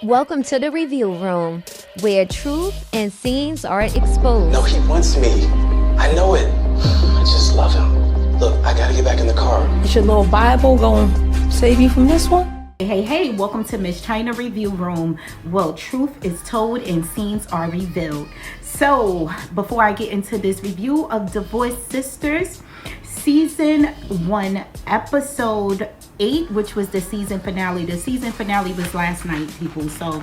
Welcome to the review room, where truth and scenes are exposed. No, he wants me. I know it. I just love him. Look, I gotta get back in the car. Is your little Bible gonna save you from this one? Hey, welcome to Miss China Review Room. Well, truth is told and scenes are revealed. So, before I get into this review of Divorced Sisters, Season 1, Episode 8, which was the season finale. The season finale was last night, people. So,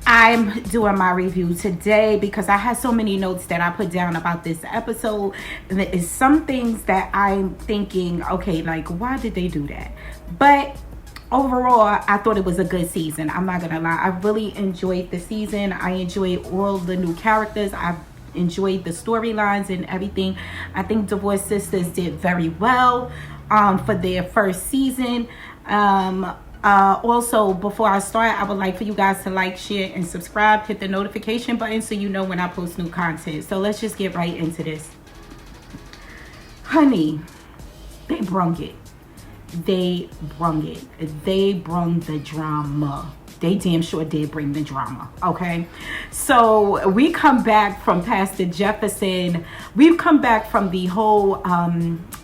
I'm doing my review today because I had so many notes that I put down about this episode. And there is some things that I'm thinking, okay, like, why did they do that? But overall, I thought it was a good season. I'm not gonna lie. I really enjoyed the season. I enjoyed all the new characters. I enjoyed the storylines and everything. I think Divorced Sisters did very well for their first season. Also, before I start, I would like for you guys to like, share, and subscribe. Hit the notification button so you know when I post new content. So let's just get right into this. Honey, they brung it. They brung it. They brung the drama. They damn sure did bring the drama. Okay, so we come back from Pastor Jefferson. We've come back from the whole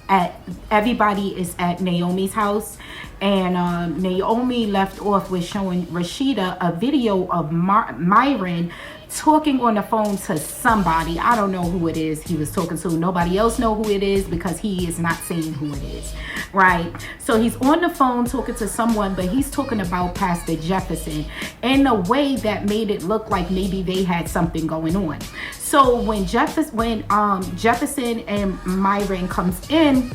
at everybody is at Naomi's house, and Naomi left off with showing Rashida a video of Myron talking on the phone to somebody. I don't know who it is he was talking to. Nobody else know who it is because he is not saying who it is, right? So he's on the phone talking to someone, but he's talking about Pastor Jefferson in a way that made it look like maybe they had something going on. So when Jefferson and Myron comes in,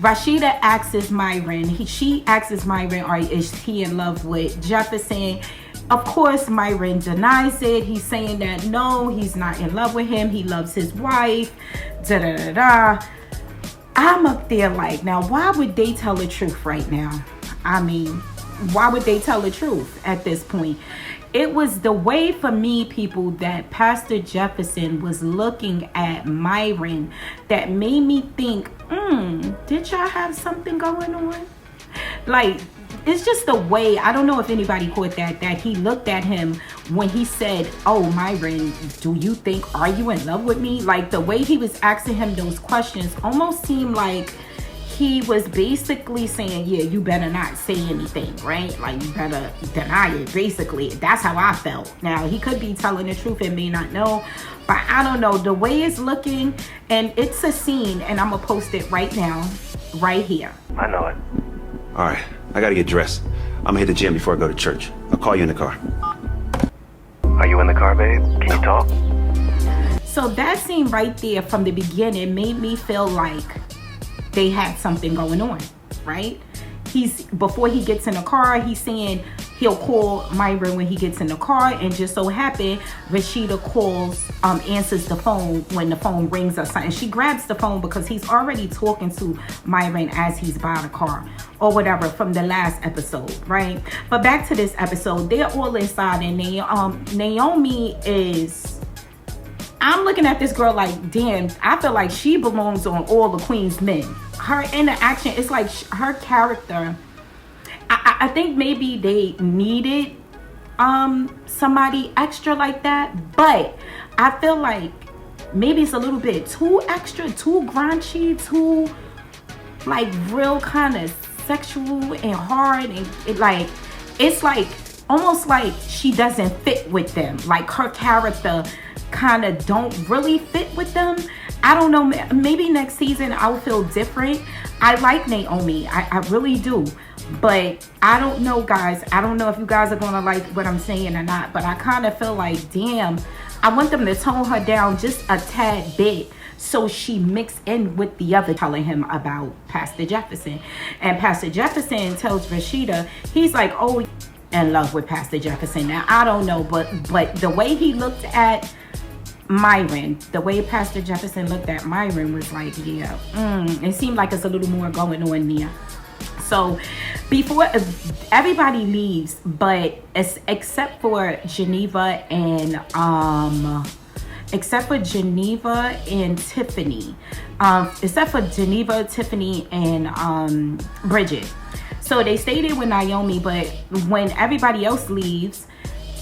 Rashida asks Myron, she asks Myron, is he in love with Jefferson? Of course, Myron denies it. He's saying that no, he's not in love with him. He loves his wife. I'm up there like, now, why would they tell the truth right now? I mean, why would they tell the truth at this point? It was the way for me, people, that Pastor Jefferson was looking at Myron that made me think, did y'all have something going on? Like, it's just the way, I don't know if anybody caught that he looked at him when he said, oh, Myron, do you think, are you in love with me? Like, the way he was asking him those questions almost seemed like he was basically saying, yeah, you better not say anything, right? Like, you better deny it, basically. That's how I felt. Now, he could be telling the truth and may not know, but I don't know. The way it's looking, and it's a scene, and I'm going to post it right now, right here. I know it. All right, I gotta get dressed. I'm gonna hit the gym before I go to church. I'll call you in the car. Are you in the car, babe? Can you talk? So that scene right there from the beginning made me feel like they had something going on, right? Before he gets in the car, he's saying he'll call Myron when he gets in the car, and just so happened Rashida answers the phone when the phone rings or something. She grabs the phone because he's already talking to Myron as he's by the car or whatever from the last episode, right? But back to this episode, they're all inside, and Naomi is, I'm looking at this girl like, damn, I feel like she belongs on all the Queen's men. Her interaction, it's like her character, I think maybe they needed somebody extra like that, but I feel like maybe it's a little bit too extra, too graunchy, too like real kind of sexual and hard, and it's like almost like she doesn't fit with them. Like her character kind of don't really fit with them. I don't know, maybe next season I'll feel different. I like Naomi, I really do, but I don't know, guys. I don't know if you guys are gonna like what I'm saying or not, but I kind of feel like, damn, I want them to tone her down just a tad bit so she mixed in with the other, telling him about Pastor Jefferson. And Pastor Jefferson tells Rashida, he's like, oh, in love with Pastor Jefferson. Now, I don't know, but the way he looked at Myron, the way Pastor Jefferson looked at Myron was like, yeah, it seemed like it's a little more going on there. So before everybody leaves, but except for Geneva and Tiffany, Bridget. So they stay there with Naomi, but when everybody else leaves,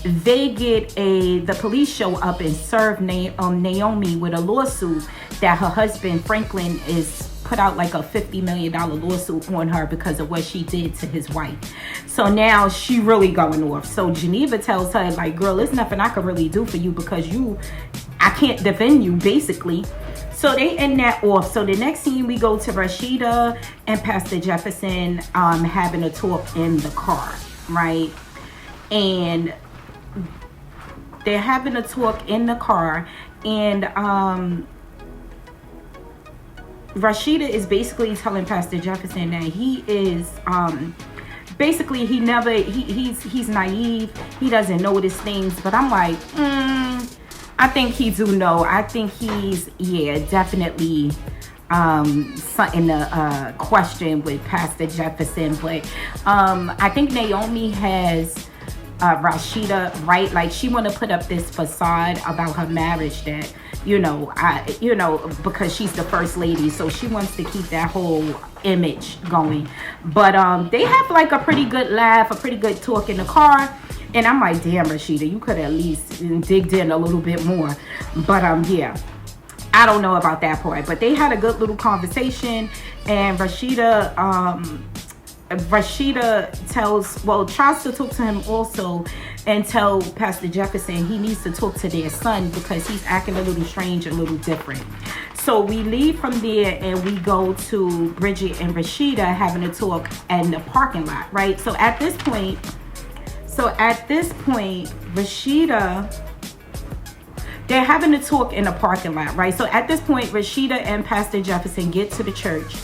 the police show up and serve Naomi with a lawsuit that her husband Franklin is put out like a $50 million lawsuit on her because of what she did to his wife. So now she really going off. So Geneva tells her, like, girl, there's nothing I can really do for you because I can't defend you, basically. So they end that off. So the next scene, we go to Rashida and Pastor Jefferson having a talk in the car, right? And they're having a talk in the car, and Rashida is basically telling Pastor Jefferson that he is basically he's naive, he doesn't notice things. But I'm like, I think he do know. I think he's definitely something to question with Pastor Jefferson. But I think Naomi has Rashida right. Like, she want to put up this facade about her marriage that because she's the first lady, so she wants to keep that whole image going. But they have like a pretty good laugh, a pretty good talk in the car. And I'm like, damn, Rashida, you could at least digged in a little bit more. But yeah, I don't know about that part. But they had a good little conversation, and Rashida tries to talk to him also and tell Pastor Jefferson he needs to talk to their son because he's acting a little strange, a little different. So we leave from there and we go to Bridget and Rashida having a talk in the parking lot, right? So at this point, Rashida, they're having a talk in the parking lot, right? So at this point, Rashida and Pastor Jefferson get to the church.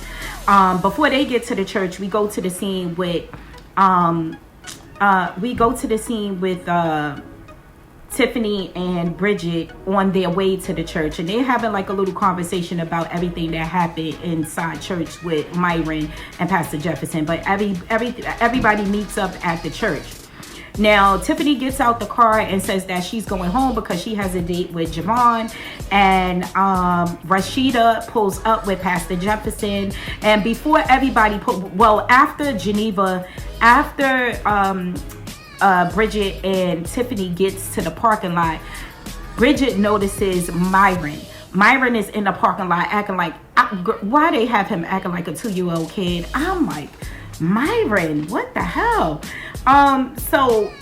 Before they get to the church, we go to the scene with Tiffany and Bridget on their way to the church, and they're having like a little conversation about everything that happened inside church with Myron and Pastor Jefferson. But everybody meets up at the church. Now, Tiffany gets out the car and says that she's going home because she has a date with Javon. And Rashida pulls up with Pastor Jefferson. And before everybody after Bridget and Tiffany gets to the parking lot, Bridget notices Myron. Myron is in the parking lot acting like, why they have him acting like a 2-year-old kid? I'm like, Myron, what the hell? So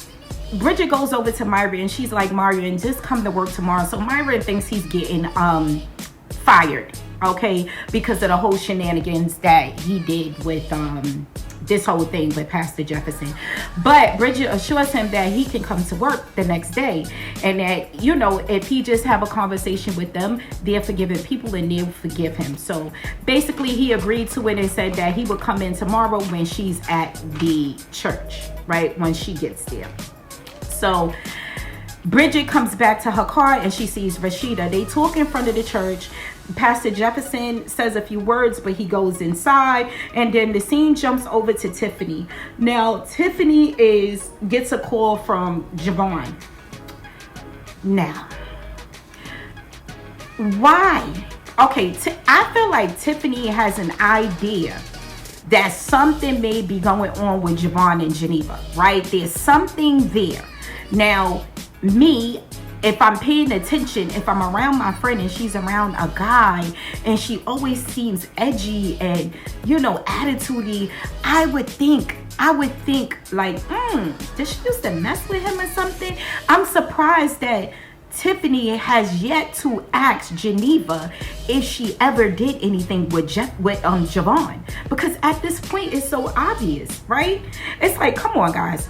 Bridget goes over to Myron and she's like, Myron, just come to work tomorrow. So Myron thinks he's getting fired, okay, because of the whole shenanigans that he did with this whole thing with Pastor Jefferson. But Bridget assures him that he can come to work the next day, and that, if he just have a conversation with them, they're forgiving people and they'll forgive him. So basically he agreed to it and said that he would come in tomorrow when she's at the church, right, when she gets there. So Bridget comes back to her car and she sees Rashida. They talk in front of the church. Pastor Jefferson says a few words, but he goes inside, and then the scene jumps over to Tiffany. Now, Tiffany gets a call from Javon. Now, why? Okay, I feel like Tiffany has an idea that something may be going on with Javon and Geneva, right? There's something there. Now, if I'm paying attention, if I'm around my friend and she's around a guy and she always seems edgy and, attitudey, I would think like, did she used to mess with him or something? I'm surprised that Tiffany has yet to ask Geneva if she ever did anything with Javon, because at this point it's so obvious, right? It's like, come on, guys.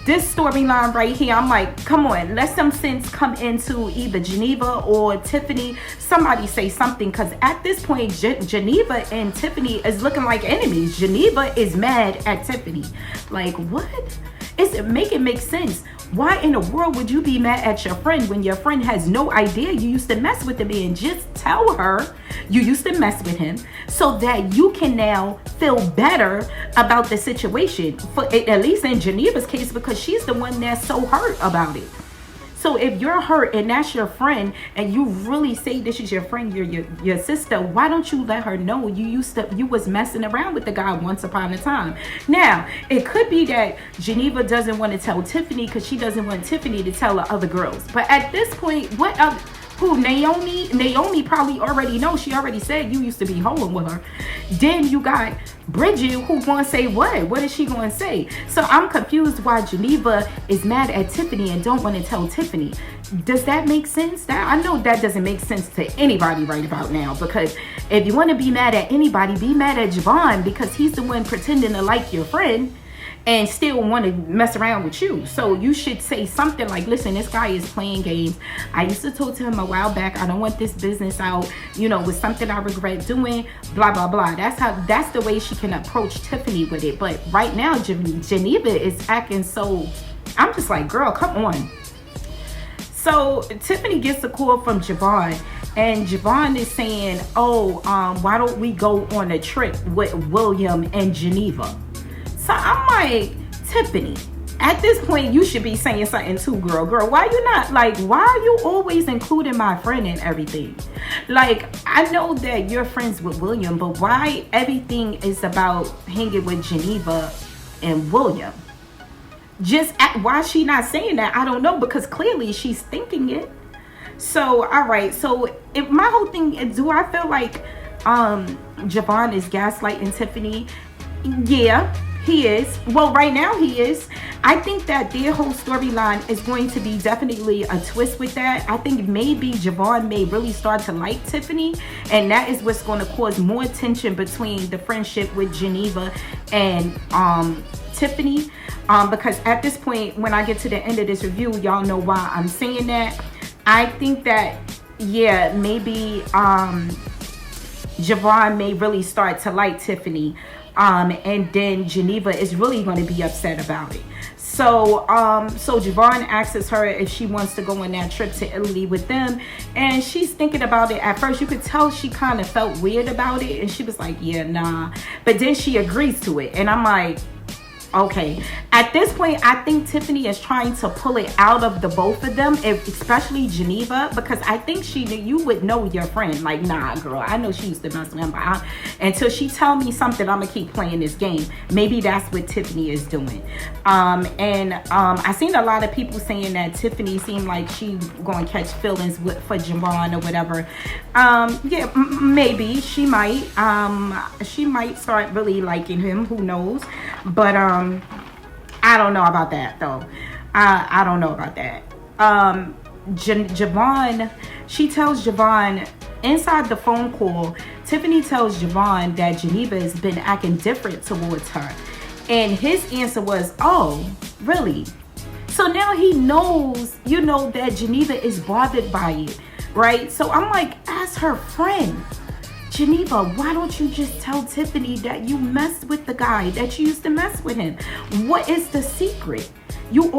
This storyline right here, I'm like, come on, let some sense come into either Geneva or Tiffany. Somebody say something, because at this point, Geneva and Tiffany is looking like enemies. Geneva is mad at Tiffany. Like, what? Make it make sense. Why in the world would you be mad at your friend when your friend has no idea you used to mess with the man? Just tell her you used to mess with him so that you can now feel better about the situation. For at least in Geneva's case, because she's the one that's so hurt about it. So if you're hurt and that's your friend, and you really say this is your friend, your sister, why don't you let her know you was messing around with the guy once upon a time? Now, it could be that Geneva doesn't want to tell Tiffany because she doesn't want Tiffany to tell the other girls. But at this point, what other... Who, Naomi probably already knows. She already said you used to be hoeing with her. Then you got Bridget, who gonna say what? What is she gonna say? So I'm confused why Geneva is mad at Tiffany and don't want to tell Tiffany. Does that make sense? I know that doesn't make sense to anybody right about now, because if you want to be mad at anybody, be mad at Javon, because he's the one pretending to like your friend and still want to mess around with you. So you should say something like, listen, this guy is playing games. I used to talk to him a while back. I don't want this business out, with something I regret doing, blah, blah, blah. That's the way she can approach Tiffany with it. But right now, Geneva is acting so, I'm just like, girl, come on. So Tiffany gets a call from Javon, and Javon is saying, why don't we go on a trip with William and Geneva? So I'm like, Tiffany, at this point, you should be saying something too, girl. Why you not? Like, why are you always including my friend in everything? Like, I know that you're friends with William, but why everything is about hanging with Geneva and William? Why she not saying that? I don't know, because clearly she's thinking it. So, all right. So, my whole thing is, do I feel like Javon is gaslighting Tiffany? Yeah. He is. Well, right now he is. I think that their whole storyline is going to be definitely a twist with that. I think maybe Javon may really start to like Tiffany, and that is what's going to cause more tension between the friendship with Geneva and Tiffany. Because at this point, when I get to the end of this review, y'all know why I'm saying that. I think that, yeah, maybe Javon may really start to like Tiffany. And then Geneva is really going to be upset about it. So Javon asks her if she wants to go on that trip to Italy with them, and she's thinking about it. At first, you could tell she kind of felt weird about it, and she was like, yeah, nah. But then she agrees to it, and I'm like, okay. At this point, I think Tiffany is trying to pull it out of the both of them, especially Geneva, because I think you would know your friend. Like, nah, girl, I know she used to mess with him, but until she tell me something, I'm gonna keep playing this game. Maybe that's what Tiffany is doing. I seen a lot of people saying that Tiffany seemed like she gonna catch feelings for Javon or whatever. Yeah, maybe she might. She might start really liking him. Who knows? But I don't know about that, though. I don't know about that. Javon, she tells Javon inside the phone call, Tiffany tells Javon that Geneva has been acting different towards her. And his answer was, oh, really? So now he knows, that Geneva is bothered by it, right? So I'm like, as her friend, Geneva, why don't you just tell Tiffany that you messed with the guy, that you used to mess with him? What is the secret? You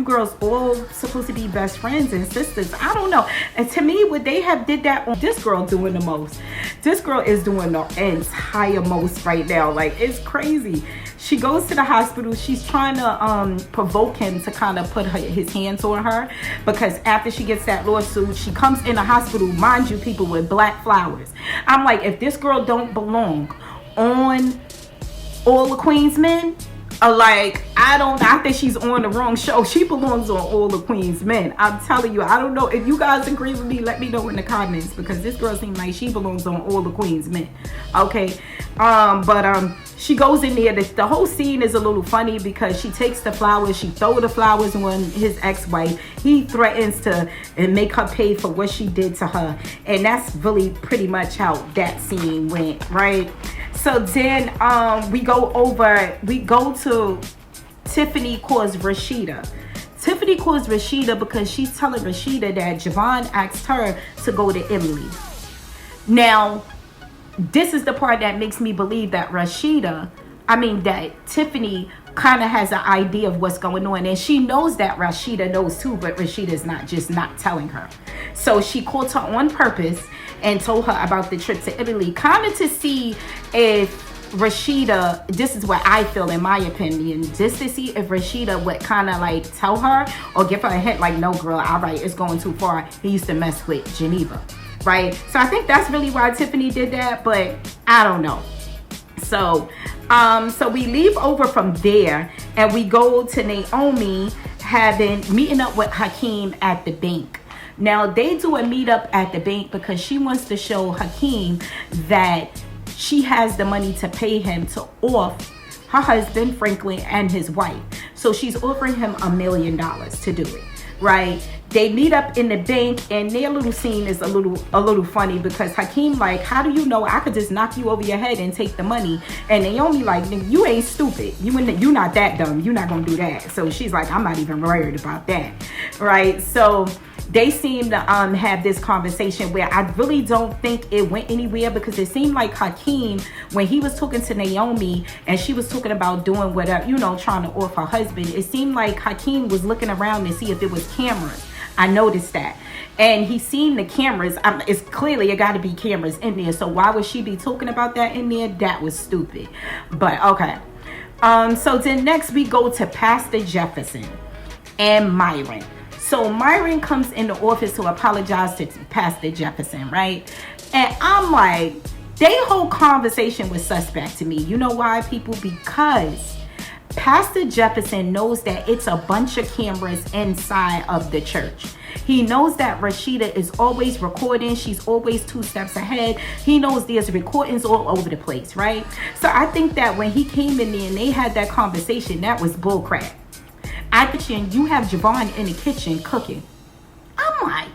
girls all supposed to be best friends and sisters. I don't know. And to me, what they have did that on this girl doing the most. This girl is doing the entire most right now. Like, it's crazy. She goes to the hospital. She's trying to provoke him to kind of put his hands on her, because after she gets that lawsuit, she comes in the hospital, mind you, people, with black flowers. I'm like, if this girl don't belong on All the Queen's Men, I think she's on the wrong show. She belongs on All the Queen's Men. I'm telling you, I don't know. If you guys agree with me, let me know in the comments, because this girl seems like she belongs on All the Queen's Men. Okay. She goes in there. The whole scene is a little funny because she takes the flowers, she throws the flowers on his ex-wife. He threatens to make her pay for what she did to her. And that's really pretty much how that scene went, right? So then we go to Tiffany calls Rashida. Tiffany calls Rashida because she's telling Rashida that Javon asked her to go to Italy. Now, this is the part that makes me believe that that Tiffany kind of has an idea of what's going on, and she knows that Rashida knows too, but Rashida's not telling her. So she called her on purpose and told her about the trip to Italy, kind of to see if Rashida, this is what I feel in my opinion, just to see if Rashida would kind of like tell her or give her a hint like, no girl, all right, it's going too far. He used to mess with Geneva, right? So I think that's really why Tiffany did that, but I don't know. So we leave over from there and we go to Naomi meeting up with Hakeem at the bank. Now they do a meetup at the bank because she wants to show Hakeem that she has the money to pay him to off her husband Franklin and his wife. So she's offering him $1 million to do it, right? They meet up in the bank and their little scene is a little funny because Hakeem like, how do you know I could just knock you over your head and take the money? And Naomi like, you ain't stupid. You not that dumb. You're not gonna do that. So she's like, I'm not even worried about that, right? So they seem to have this conversation where I really don't think it went anywhere because it seemed like Hakeem, when he was talking to Naomi and she was talking about doing whatever, trying to off her husband, it seemed like Hakeem was looking around to see if it was cameras. I noticed that. And he seen the cameras. It's clearly it got to be cameras in there. So why would she be talking about that in there? That was stupid. But okay. So then next we go to Pastor Jefferson and Myron. So Myron comes in the office to apologize to Pastor Jefferson, right? And I'm like, they whole conversation was suspect to me. You know why, people? Because Pastor Jefferson knows that it's a bunch of cameras inside of the church. He knows that Rashida is always recording. She's always 2 steps ahead. He knows there's recordings all over the place, right? So I think that when he came in there and they had that conversation, that was bullcrap. I kitchen, you have Javon in the kitchen cooking. I'm like,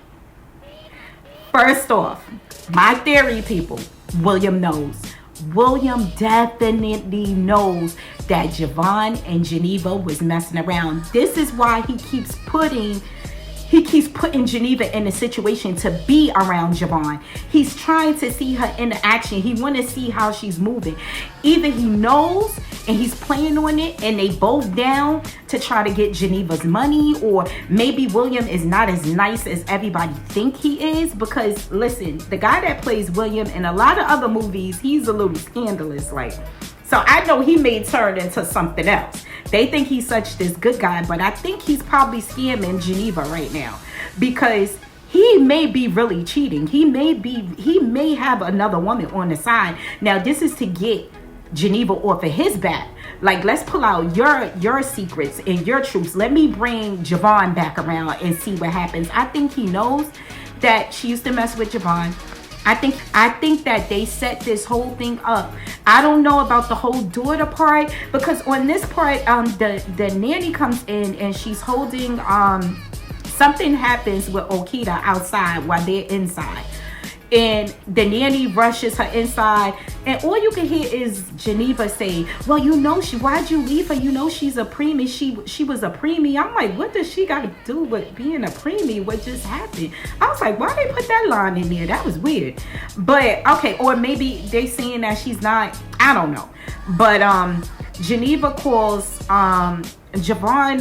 first off, my theory, people, William knows. William definitely knows that Javon and Geneva was messing around. This is why he keeps putting Geneva in a situation to be around Javon. He's trying to see her in action. He want to see how she's moving. Either he knows and he's playing on it and they both down to try to get Geneva's money, or maybe William is not as nice as everybody think he is, because listen, the guy that plays William in a lot of other movies, he's a little scandalous, like. So I know he may turn into something else. They think he's such this good guy, but I think he's probably scamming Geneva right now because he may be really cheating. He may have another woman on the side. Now this is to get Geneva off of his back. Like, let's pull out your secrets and your truths. Let me bring Javon back around and see what happens. I think he knows that she used to mess with Javon. I think that they set this whole thing up. I don't know about the whole daughter part, because on this part, the nanny comes in and she's holding something happens with Okita outside while they're inside. And the nanny rushes her inside, and all you can hear is Geneva say, well, why'd you leave her? She's a preemie. She was a preemie. I'm like, what does she got to do with being a preemie? What just happened? I was like, why they put that line in there? That was weird. But okay, or maybe they saying that she's not, I don't know. But Geneva calls Javon.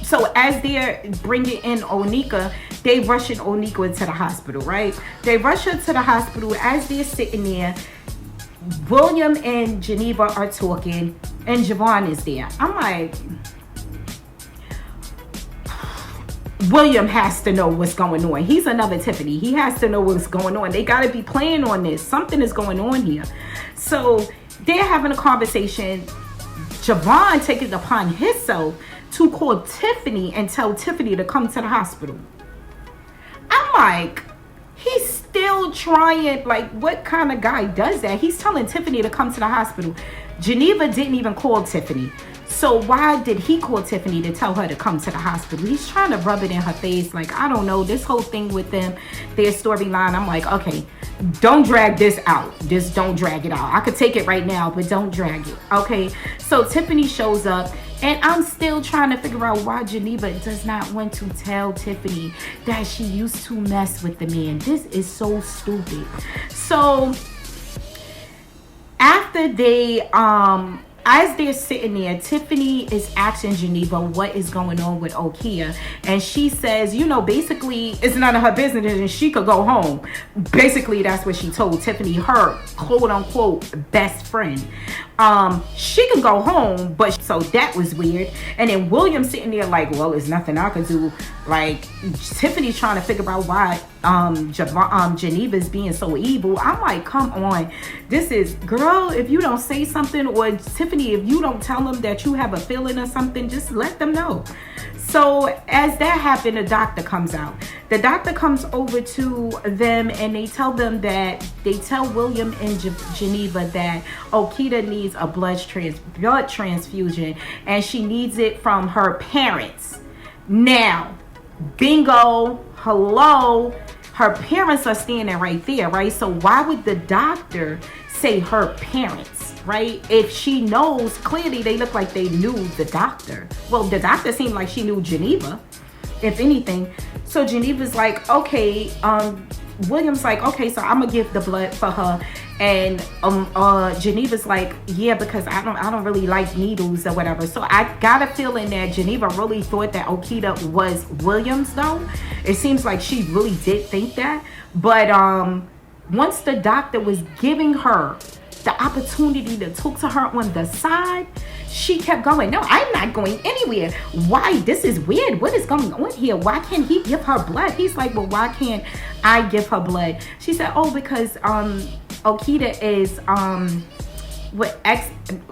So as they're bringing in Onika, they rushing Onika into the hospital, right? They rush her to the hospital. As they're sitting there, William and Geneva are talking, and Javon is there. I'm like, William has to know what's going on. He's another Tiffany. He has to know what's going on. They got to be playing on this. Something is going on here. So they're having a conversation. Javon taking it upon himself to call Tiffany and tell Tiffany to come to the hospital. I'm like, he's still trying. Like, what kind of guy does that? He's telling Tiffany to come to the hospital. Geneva didn't even call Tiffany. So why did he call Tiffany to tell her to come to the hospital? He's trying to rub it in her face. Like, I don't know, this whole thing with them, their storyline. I'm like, okay, don't drag this out. Just don't drag it out. I could take it right now, but don't drag it. Okay, so Tiffany shows up. And I'm still trying to figure out why Geneva does not want to tell Tiffany that she used to mess with the man. This is so stupid. So after they as they're sitting there, Tiffany is asking Geneva what is going on with Okia. And she says, you know, basically it's none of her business and she could go home. Basically, that's what she told Tiffany, her quote unquote best friend. She can go home, but so that was weird. And then William sitting there like, well, there's nothing I could do. Like, Tiffany's trying to figure out why Geneva's being so evil. I'm like, come on. This is, girl, if you don't say something, or Tiffany, if you don't tell them that you have a feeling or something, just let them know. So as that happened, the doctor comes out. The doctor comes over to them and they tell William and Geneva that Okita needs a blood transfusion and she needs it from her parents. Now, bingo, hello, her parents are standing right there, right? So why would the doctor say her parents, right? If she knows, clearly they look like they knew the doctor. Well, the doctor seemed like she knew Geneva, if anything. So Geneva's like, okay, William's like, okay, so I'm gonna give the blood for her. And Geneva's like, yeah, because I don't really like needles or whatever. So I got a feeling that Geneva really thought that Okita was Williams, though. It seems like she really did think that. But once the doctor was giving her the opportunity to talk to her on the side, she kept going, no, I'm not going anywhere. Why? This is weird. What is going on here? Why can't he give her blood? He's like, well, why can't I give her blood? She said, oh, because Okita is with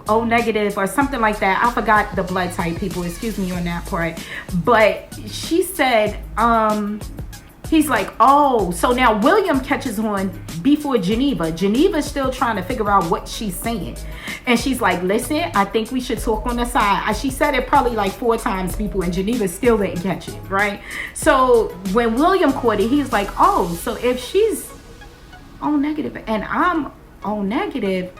O negative or something like that. I forgot the blood type, people. Excuse me on that part. But she said, he's like, oh, so now William catches on before Geneva. Geneva's still trying to figure out what she's saying. And she's like, listen, I think we should talk on the side. She said it probably like 4 times, people, and Geneva still didn't catch it, right? So when William caught it, he's like, oh, so if she's O negative and I'm O negative,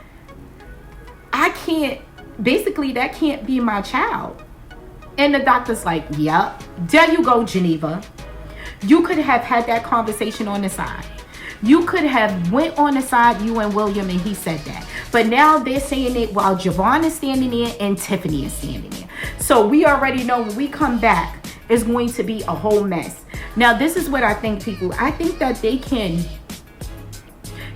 I can't, basically that can't be my child. And the doctor's like, yep, there you go, Geneva. You could have had that conversation on the side. You could have went on the side, you and William, and he said that. But now they're saying it while Javon is standing there and Tiffany is standing there. So we already know when we come back, it's going to be a whole mess. Now, this is what I think, people. I think that they can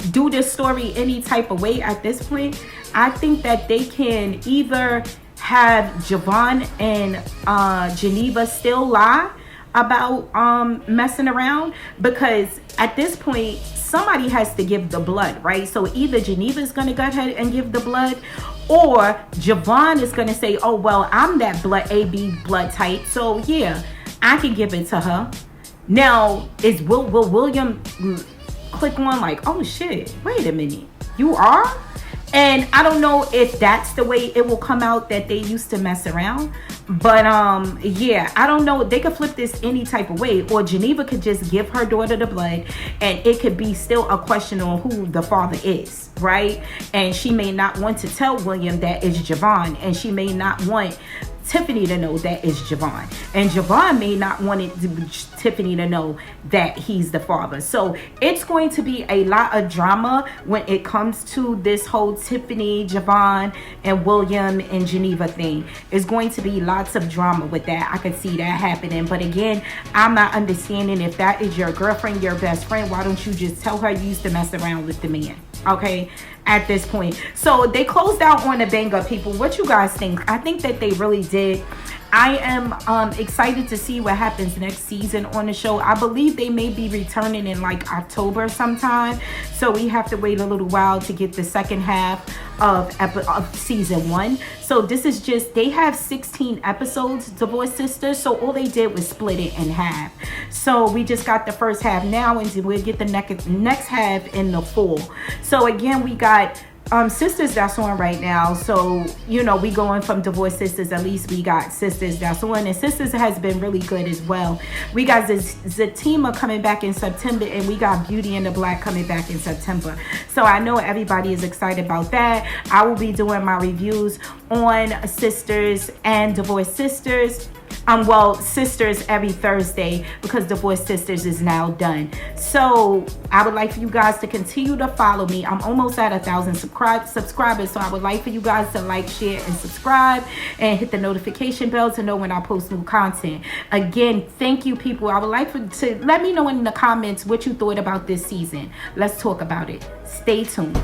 do this story any type of way at this point. I think that they can either have Javon and Geneva still lie about messing around, because at this point somebody has to give the blood, right? So either Geneva's gonna go ahead and give the blood, or Javon is gonna say, oh well, I'm that blood AB blood type, so yeah, I can give it to her. Now will William click on like, oh shit, wait a minute, you are? And I don't know if that's the way it will come out, that they used to mess around. But yeah, I don't know. They could flip this any type of way. Or Geneva could just give her daughter the blood, and it could be still a question on who the father is, right? And she may not want to tell William that it's Javon, and she may not want Tiffany to know that it's Javon, and Javon may not want Tiffany to know that he's the father. So it's going to be a lot of drama when it comes to this whole Tiffany, Javon, and William and Geneva thing. It's going to be lots of drama with that. I could see that happening. But again, I'm not understanding, if that is your girlfriend, your best friend, why don't you just tell her you used to mess around with the man? Okay, at this point. So they closed out on a banger, people. What you guys think? I think that they really did. I am excited to see what happens next season on the show. I believe they may be returning in like October sometime. So we have to wait a little while to get the second half of season 1. So this is just, they have 16 episodes, Divorce Sisters. So all they did was split it in half. So we just got the first half now, and we'll get the next half in the fall. So again, we got Sisters that's on right now. So you know, we going from Divorce Sisters, at least we got Sisters that's on, and Sisters has been really good as well. We got Zatima coming back in September, and we got Beauty and the Black coming back in September. So I know everybody is excited about that. I will be doing my reviews on Sisters and Divorce Sisters Sisters every Thursday, because Divorce Sisters is now done. So I would like for you guys to continue to follow me. I'm almost at 1,000 subscribers, so I would like for you guys to like, share, and subscribe, and hit the notification bell to know when I post new content. Again, thank you, people. I would like to let me know in the comments what you thought about this season. Let's talk about it. Stay tuned.